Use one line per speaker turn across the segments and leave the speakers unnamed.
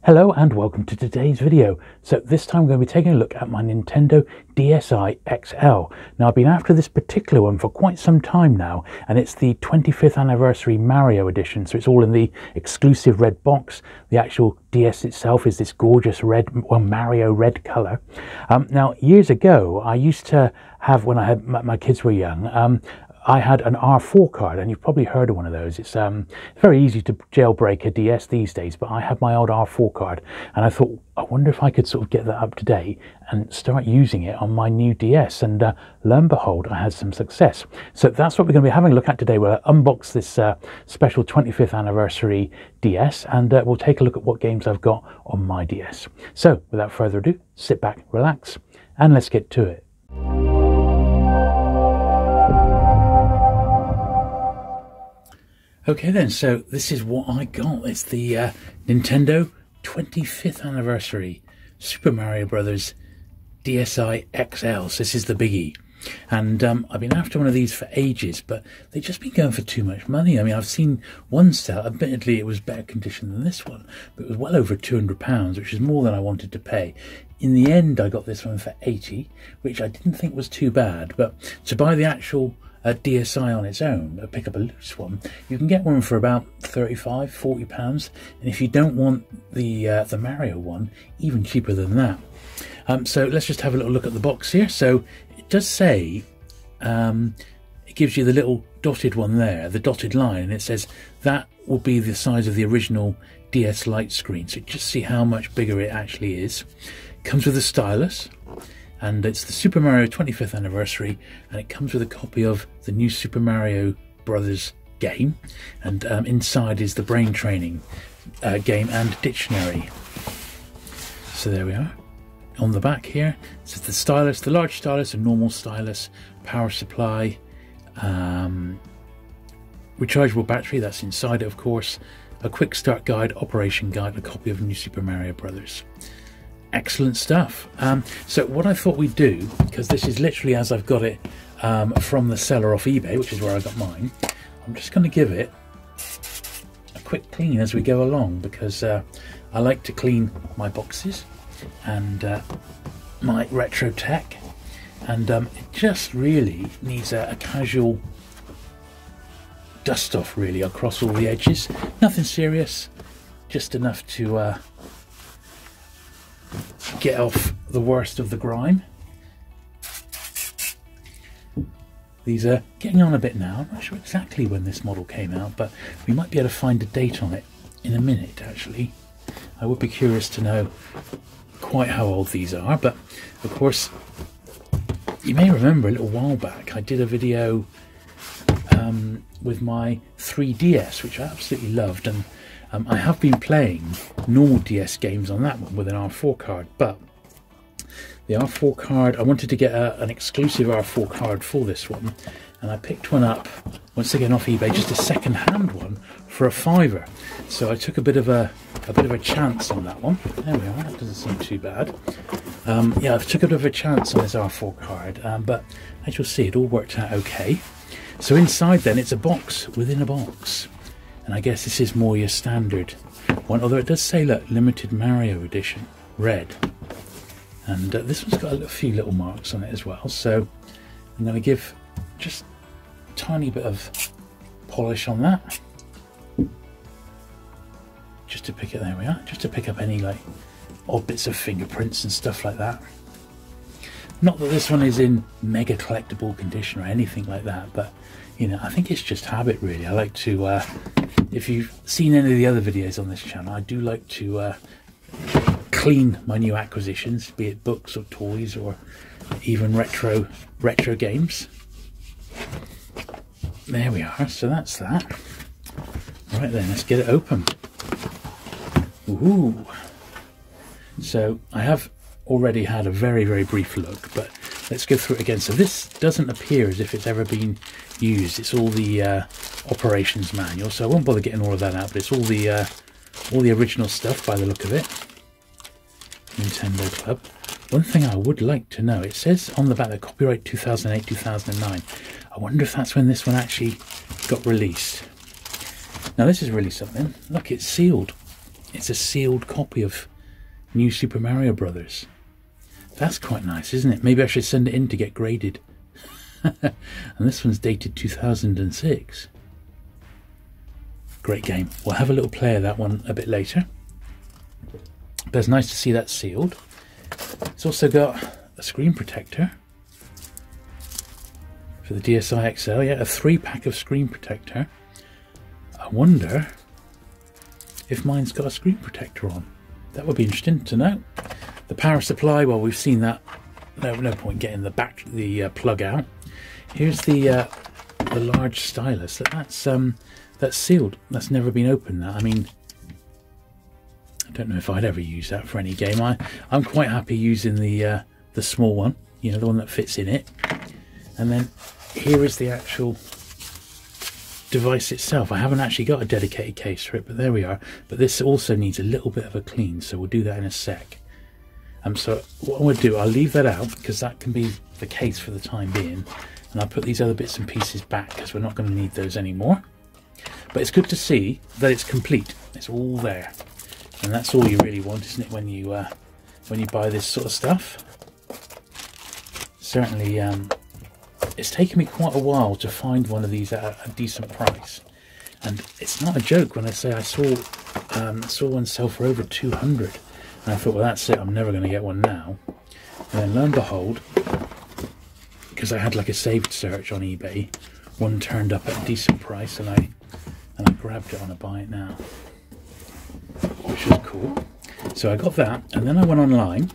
Hello and welcome to today's video. So this time we're going to be taking a look at my Nintendo DSi XL. Now I've been after this particular one for quite some time now, and it's the 25th anniversary Mario edition. So it's all in the exclusive red box. The actual DS itself is this gorgeous red, well, Mario red color. Now years ago I used to have, when my kids were young, I had an R4 card, and you've probably heard of one of those. It's very easy to jailbreak a DS these days, but I had my old R4 card, and I thought, I wonder if I could sort of get that up to date and start using it on my new DS, and lo and behold, I had some success. So that's what we're going to be having a look at today. We'll unbox this special 25th anniversary DS, and we'll take a look at what games I've got on my DS. So without further ado, sit back, relax, and let's get to it. Okay then, so this is what I got. It's the Nintendo 25th anniversary Super Mario Brothers DSi XL. So this is the biggie. And I've been after one of these for ages, but they've just been going for too much money. I mean, I've seen one sell, admittedly it was better condition than this one, but it was well over £200, which is more than I wanted to pay. In the end, I got this one for 80, which I didn't think was too bad, but to buy the actual DSi on its own, pick up a loose one, you can get one for about £35–40, and if you don't want the Mario one, even cheaper than that. So let's just have a little look at the box here. So it does say, it gives you the little dotted one there, the dotted line, and it says that will be the size of the original DS Lite screen. So just see how much bigger it actually is. Comes with a stylus, and it's the Super Mario 25th anniversary, and it comes with a copy of the new Super Mario Brothers game, and inside is the brain training game and dictionary. So there we are. On the back here, it says the stylus, the large stylus, a normal stylus, power supply, rechargeable battery, that's inside it of course, a quick start guide, operation guide, and a copy of New Super Mario Brothers. Excellent stuff. So what I thought we'd do, because this is literally as I've got it from the seller off eBay, which is where I got mine, I'm just going to give it a quick clean as we go along, because I like to clean my boxes and my retro tech, and it just really needs a casual dust off really across all the edges. Nothing serious, just enough to get off the worst of the grime. These are getting on a bit now. I'm not sure exactly when this model came out, but we might be able to find a date on it in a minute actually. I would be curious to know quite how old these are, but of course you may remember a little while back I did a video with my 3DS, which I absolutely loved, and I have been playing normal DS games on that one with an R4 card, but the R4 card, I wanted to get an exclusive R4 card for this one, and I picked one up once again off eBay, just a second-hand one for £5. So I took a bit of a chance on that one. There we are. That doesn't seem too bad. Yeah, I took a bit of a chance on this R4 card, but as you'll see, it all worked out okay. So inside then, it's a box within a box. And I guess this is more your standard one, although it does say, look, limited Mario edition, red. And this one's got a few little marks on it as well. So I'm going to give just a tiny bit of polish on that. Just to pick it, there we are, just to pick up any like odd bits of fingerprints and stuff like that. Not that this one is in mega collectible condition or anything like that, but you know, I think it's just habit really. I like to, if you've seen any of the other videos on this channel, I do like to clean my new acquisitions, be it books or toys or even retro games. There we are, so that's that. Right then, let's get it open. Ooh. So I have already had a very brief look, but let's go through it again. So this doesn't appear as if it's ever been used. It's all the operations manual, so I won't bother getting all of that out, but it's all the original stuff by the look of it. Nintendo Club. One thing I would like to know, it says on the back that copyright 2008-2009. I wonder if that's when this one actually got released. Now this is really something. Look, it's sealed. it's a sealed copy of New Super Mario Brothers. That's quite nice, isn't it? Maybe I should send it in to get graded. And this one's dated 2006. Great game. We'll have a little play of that one a bit later. But it's nice to see that sealed. It's also got a screen protector for the DSi XL. Yeah, a 3-pack of screen protector. I wonder if mine's got a screen protector on. That would be interesting to know. The power supply, well, we've seen that. No point getting the plug out. Here's the large stylus. That's sealed. That's never been opened. That, I mean, I don't know if I'd ever use that for any game. I'm quite happy using the small one. You know, the one that fits in it. And then here is the actual device itself. I haven't actually got a dedicated case for it, but there we are. But this also needs a little bit of a clean, so we'll do that in a sec. So what I'm going to do, I'll leave that out because that can be the case for the time being, and I'll put these other bits and pieces back because we're not going to need those anymore. But it's good to see that it's complete. It's all there, and that's all you really want, isn't it, when you buy this sort of stuff? Certainly, it's taken me quite a while to find one of these at a decent price, and it's not a joke when I say I saw one sell for over 200. And I thought, well, that's it, I'm never going to get one now. And then lo and behold, because I had like a saved search on eBay, one turned up at a decent price, and I grabbed it on a buy it now, which was cool. So I got that, and then I went online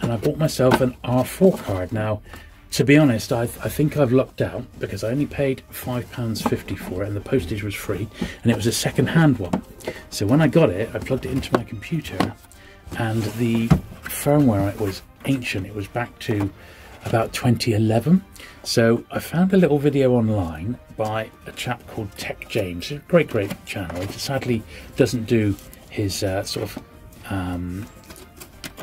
and I bought myself an R4 card. Now, to be honest, I think I've lucked out because I only paid £5.50 for it, and the postage was free, and it was a second-hand one. So when I got it, I plugged it into my computer, and the firmware, it was ancient. It was back to about 2011. So I found a little video online by a chap called Tech James. A great channel. He sadly doesn't do his sort of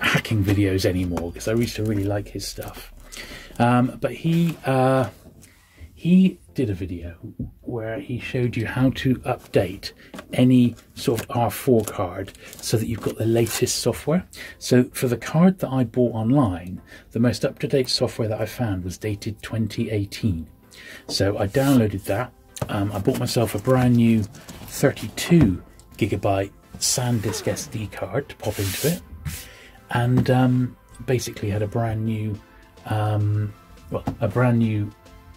hacking videos anymore, because I used to really like his stuff. But he did a video where he showed you how to update any sort of R4 card so that you've got the latest software. So for the card that I bought online, the most up-to-date software that I found was dated 2018. So I downloaded that. I bought myself a brand new 32 gigabyte SanDisk SD card to pop into it, and basically had a brand new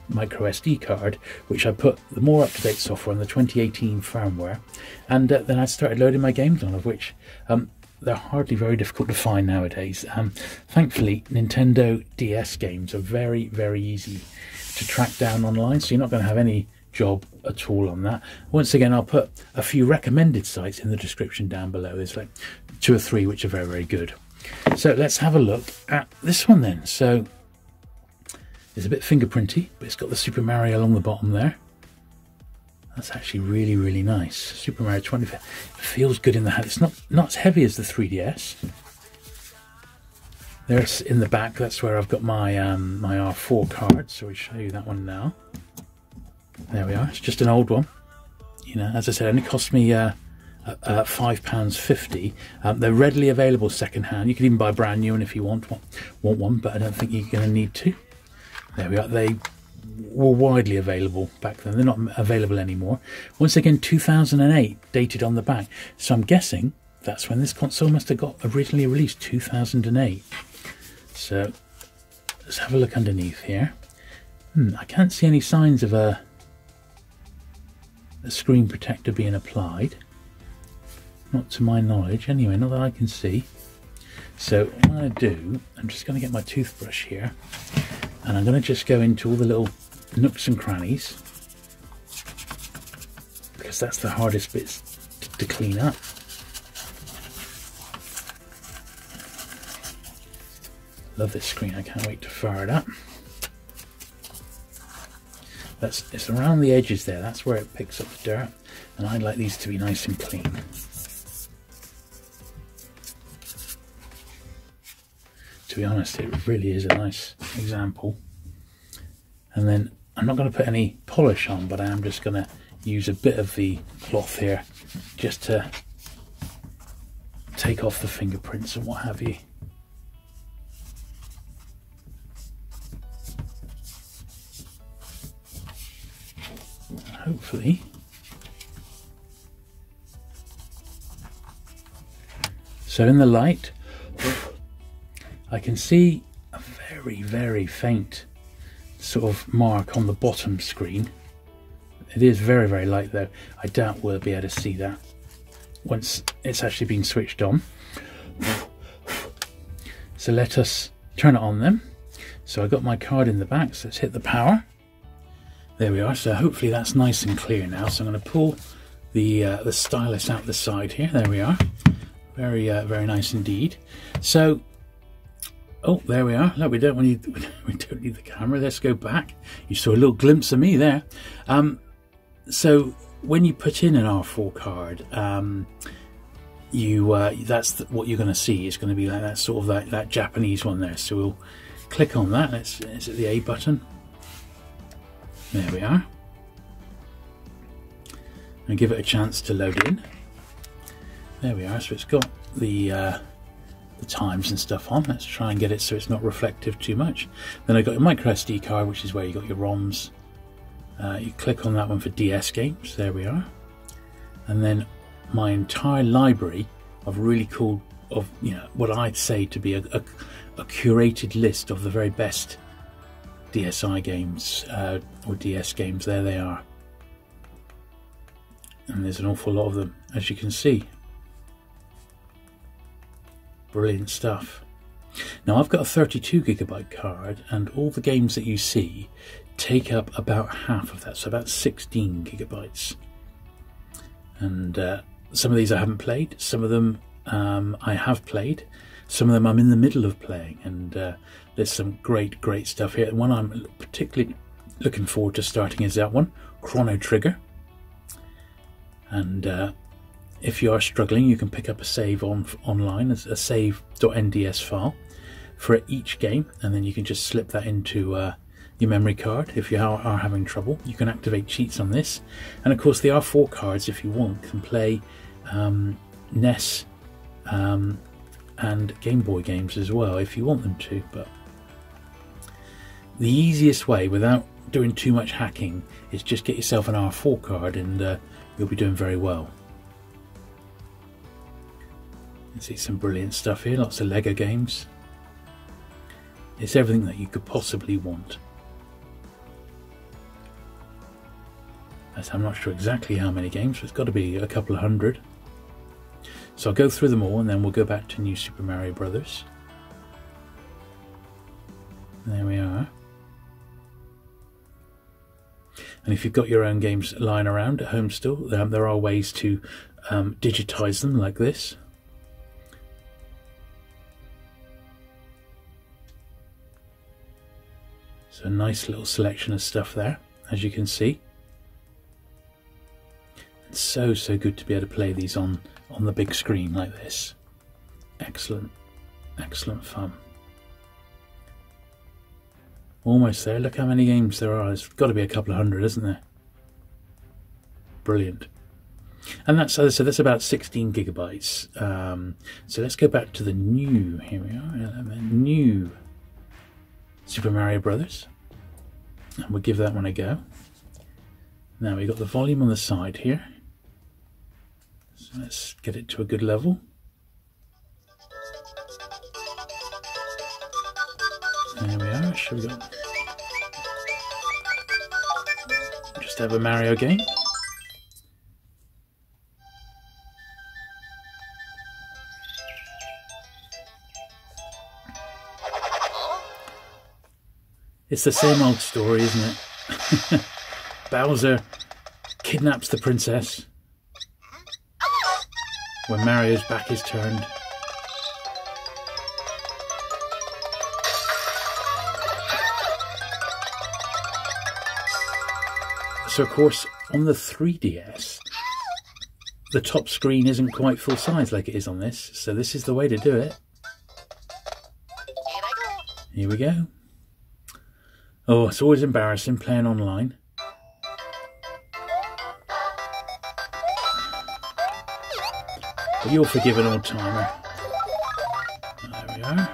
micro SD card, which I put the more up-to-date software on, the 2018 firmware, and then I started loading my games on, of which they're hardly very difficult to find nowadays. Thankfully, Nintendo DS games are very easy to track down online, so you're not going to have any job at all on that. Once again, I'll put a few recommended sites in the description down below. There's like 2 or 3 which are very good. So let's have a look at this one then. So it's a bit fingerprinty, but it's got the Super Mario along the bottom there. That's actually really nice. Super Mario 25. It feels good in the hand. It's not as heavy as the 3DS. There's in the back. That's where I've got my my R4 card. So we'll show you that one now. There we are. It's just an old one. You know, as I said, it only cost me £5.50. They're readily available second hand. You can even buy brand new one if you want one, but I don't think you're going to need to. There we are. They were widely available back then. They're not available anymore. Once again, 2008 dated on the back. So I'm guessing that's when this console must have got originally released, 2008. So let's have a look underneath here. I can't see any signs of a screen protector being applied. Not to my knowledge, anyway, not that I can see. So what I'm going to do, I'm just going to get my toothbrush here, and I'm going to just go into all the little nooks and crannies, because that's the hardest bits to clean up. Love this screen, I can't wait to fire it up. It's around the edges there, that's where it picks up the dirt, and I like these to be nice and clean. To be honest, it really is a nice example. And then I'm not going to put any polish on, but I am just going to use a bit of the cloth here just to take off the fingerprints and what have you. Hopefully so in the light I can see a very, very faint sort of mark on the bottom screen. It is very, very light though. I doubt we'll be able to see that once it's actually been switched on. So let us turn it on then. So I got my card in the back, so let's hit the power. There we are. So hopefully that's nice and clear now. So I'm going to pull the stylus out the side here. There we are. Very, very nice indeed. So, oh, there we are. Look, we don't need the camera. Let's go back. You saw a little glimpse of me there. So when you put in an R4 card, that's what you're going to see. It's going to be like that sort of that Japanese one there. So we'll click on that. Let's hit the A button. There we are. And give it a chance to load in. There we are. So it's got the times and stuff on. Let's try and get it so it's not reflective too much. Then I got your micro SD card, which is where you got your ROMs. You click on that one for DS games. There we are. And then my entire library of really cool, what I'd say to be a curated list of the very best DSi games or DS games. There they are. And there's an awful lot of them, as you can see. Brilliant stuff. Now I've got a 32GB card, and all the games that you see take up about half of that, so about 16GB. And some of these I haven't played, some of them I have played, some of them I'm in the middle of playing, and there's some great stuff here. And one I'm particularly looking forward to starting is that one, Chrono Trigger. And if you are struggling, you can pick up a save online, a save.nds file for each game, and then you can just slip that into your memory card. If you are having trouble, you can activate cheats on this. And of course the R4 cards, if you want, can play NES and Game Boy games as well if you want them to. But the easiest way, without doing too much hacking, is just get yourself an R4 card, and you'll be doing very well. You see some brilliant stuff here, lots of Lego games. It's everything that you could possibly want. I'm not sure exactly how many games, but it's got to be a couple of hundred. So I'll go through them all, and then we'll go back to New Super Mario Brothers. There we are. And if you've got your own games lying around at home still, there are ways to digitize them like this. So a nice little selection of stuff there, as you can see. It's so good to be able to play these on the big screen like this. Excellent fun. Almost there. Look how many games there are. There's got to be a couple of hundred, isn't there? Brilliant. And that's, as I said, that's about 16GB. So let's go back to the new. Here we are. New Super Mario Brothers. And we'll give that one a go. Now we've got the volume on the side here. So let's get it to a good level. There we are. Shall we go? Just have a Mario game. It's the same old story, isn't it? Bowser kidnaps the princess when Mario's back is turned. So of course on the 3DS the top screen isn't quite full size like it is on this, so this is the way to do it. Here we go. Oh, it's always embarrassing playing online. But You'll forgive an old timer. There we are.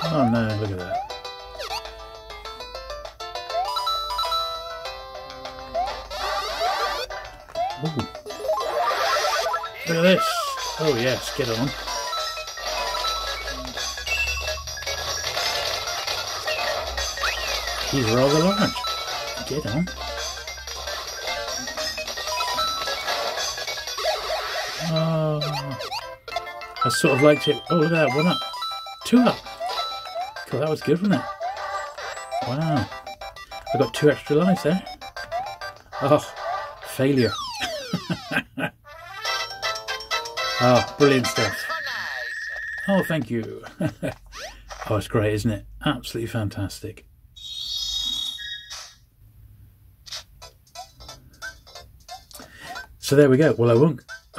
Oh no, look at that. Ooh. Look at this. Oh yes, get on. He's rather large. Get on. Oh, I sort of liked it. Oh, look at that. 1 up. 2 up. Cool, that was good, wasn't it? Wow. I got 2 extra lives there. Oh, failure. Oh, brilliant stuff. Oh, thank you. Oh, it's great, isn't it? Absolutely fantastic. So there we go. Well, I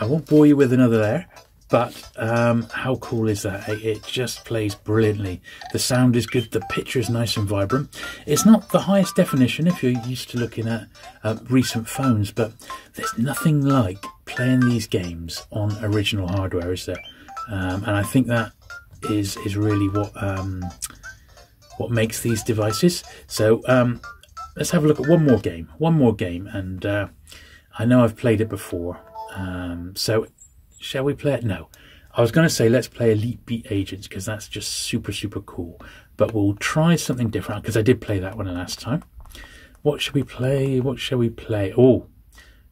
won't bore you with another there, but how cool is that? It just plays brilliantly. The sound is good. The picture is nice and vibrant. It's not the highest definition if you're used to looking at recent phones, but there's nothing like playing these games on original hardware, is there? And I think that is really what makes these devices. So let's have a look at one more game, and I know I've played it before. So shall we play it? No. I was going to say let's play Elite Beat Agents because that's just super, super cool. But we'll try something different because I did play that one last time. What should we play? What shall we play? Oh,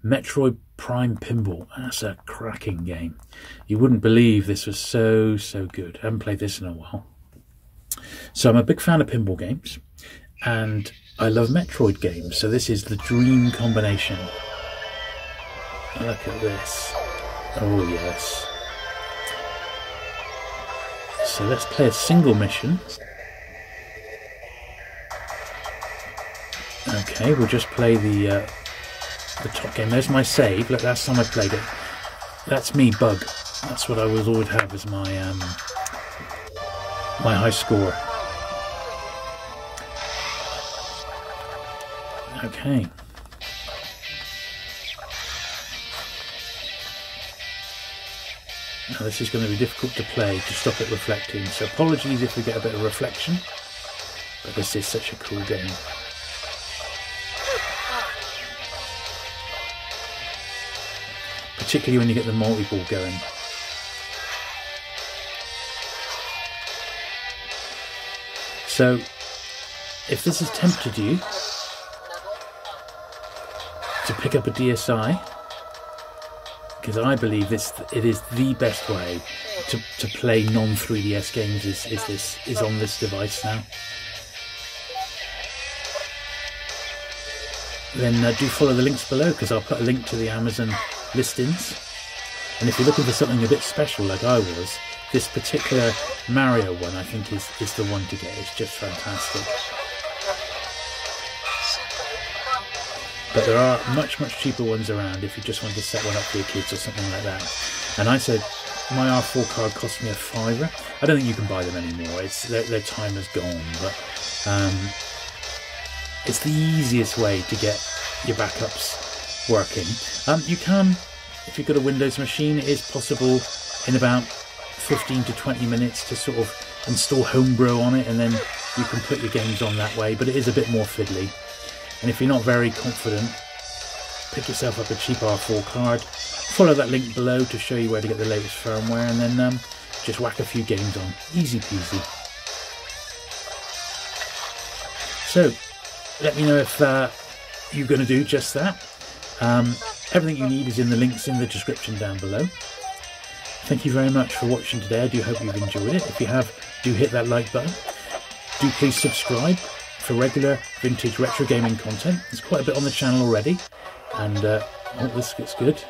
Metroid Prime Pinball. That's a cracking game. You wouldn't believe this was so, so good. I haven't played this in a while. So I'm a big fan of pinball games and I love Metroid games. So this is the dream combination. Look at this. Oh yes. So let's play a single mission. Okay, we'll just play the top game. There's my save. Look, last time I played it. That's me, Bug. That's what I would always have as my my high score. Okay. Now this is going to be difficult to play to stop it reflecting, so apologies if we get a bit of reflection, but this is such a cool game. Particularly when you get the multi-ball going. So, if this has tempted you to pick up a DSi, because I believe it is the best way to play non-3DS games is on this device now. Then do follow the links below because I'll put a link to the Amazon listings. And if you're looking for something a bit special like I was, this particular Mario one I think is the one to get. It's just fantastic. But there are much, much cheaper ones around if you just want to set one up for your kids or something like that. And I said, my R4 card cost me £5. I don't think you can buy them anymore. Their time is gone. But it's the easiest way to get your backups working. You can, if you've got a Windows machine, it is possible in about 15 to 20 minutes to sort of install Homebrew on it, and then you can put your games on that way. But it is a bit more fiddly. And if you're not very confident, pick yourself up a cheap R4 card, follow that link below to show you where to get the latest firmware, and then just whack a few games on. Easy peasy. So, let me know if you're going to do just that. Everything you need is in the links in the description down below. Thank you very much for watching today. I do hope you've enjoyed it. If you have, do hit that like button. Do please subscribe for regular vintage retro gaming content. There's quite a bit on the channel already, and oh, this gets good.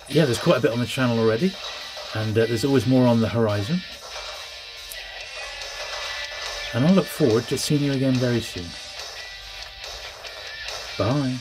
Yeah, there's quite a bit on the channel already, and there's always more on the horizon. And I look forward to seeing you again very soon. Bye.